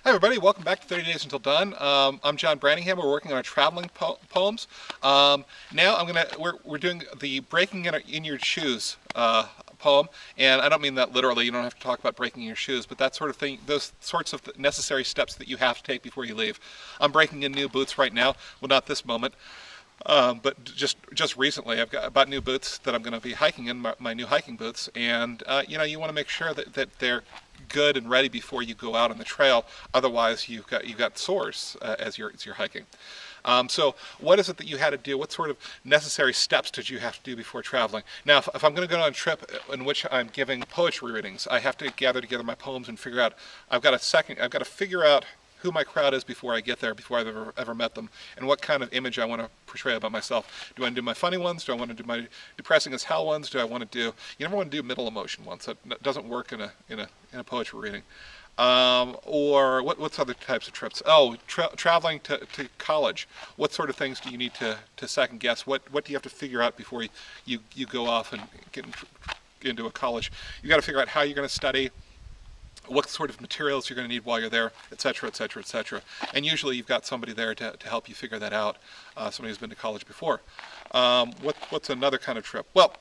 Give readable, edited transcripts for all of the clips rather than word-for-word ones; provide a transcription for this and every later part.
Hi everybody, welcome back to 30 Days Until Done. I'm John Branningham. We're working on our traveling poems. Now we're doing the breaking in your shoes poem, and I don't mean that literally. You don't have to talk about breaking your shoes, but that sort of thing, those sorts of necessary steps that you have to take before you leave. I'm breaking in new boots right now. Well, not this moment. But just recently, I bought new boots that I'm going to be hiking in, my new hiking boots, and you want to make sure that they're good and ready before you go out on the trail. Otherwise, you've got sores as you're hiking. So what is it that you had to do? What sort of necessary steps did you have to do before traveling? Now, if I'm going to go on a trip in which I'm giving poetry readings, I have to gather together my poems and figure out. I've got to figure out who my crowd is before I get there, before I've ever met them, and what kind of image I want to portray about myself. Do I want to do my funny ones? Do I want to do my depressing as hell ones? Do I want to do? You never want to do middle emotion ones. That doesn't work in a poetry reading. Or what's other types of trips? Oh, traveling to college. What sort of things do you need to second guess? What do you have to figure out before you go off and get into a college? You got to figure out how you're going to study, what sort of materials you're going to need while you're there, etc., etc., etc. And usually you've got somebody there to help you figure that out, somebody who's been to college before. What's another kind of trip? Well,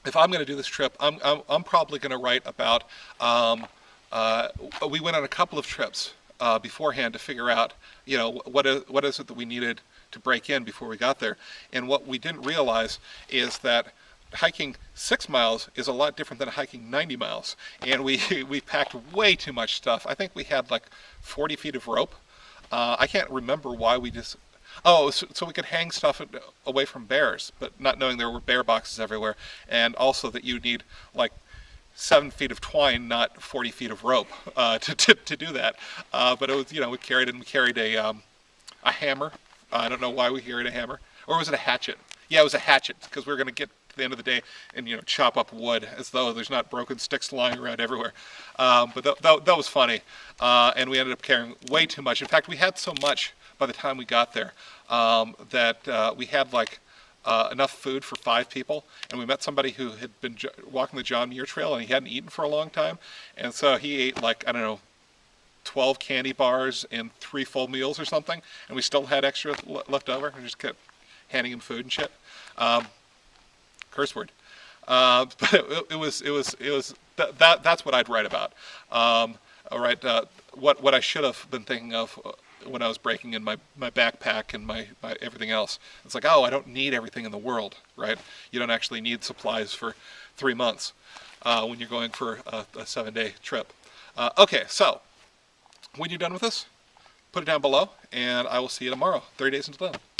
if I'm going to do this trip, I'm probably going to write about, we went on a couple of trips beforehand to figure out, what is it that we needed to break in before we got there. And what we didn't realize is that hiking 6 miles is a lot different than hiking 90 miles. And we packed way too much stuff. I think we had like 40 feet of rope. I can't remember why we just... Oh, so we could hang stuff away from bears, but not knowing there were bear boxes everywhere. And also that you need like 7 feet of twine, not 40 feet of rope to do that. But it was, we carried a hammer. I don't know why we carried a hammer. Or was it a hatchet? Yeah, it was a hatchet, because we were going to get to the end of the day and chop up wood as though there's not broken sticks lying around everywhere. But that was funny, and we ended up carrying way too much. In fact, we had so much by the time we got there that we had like enough food for 5 people, and we met somebody who had been walking the John Muir Trail and he hadn't eaten for a long time, and so he ate like, I don't know, 12 candy bars and 3 full meals or something, and we still had extra left over. We just kept handing him food and shit. Curse word. But that's what I'd write about. All right. What I should have been thinking of when I was breaking in my backpack and my everything else. It's like, oh, I don't need everything in the world, right? You don't actually need supplies for 3 months when you're going for a 7-day trip. Okay, so when you're done with this, put it down below, and I will see you tomorrow, 30 Days Until Done.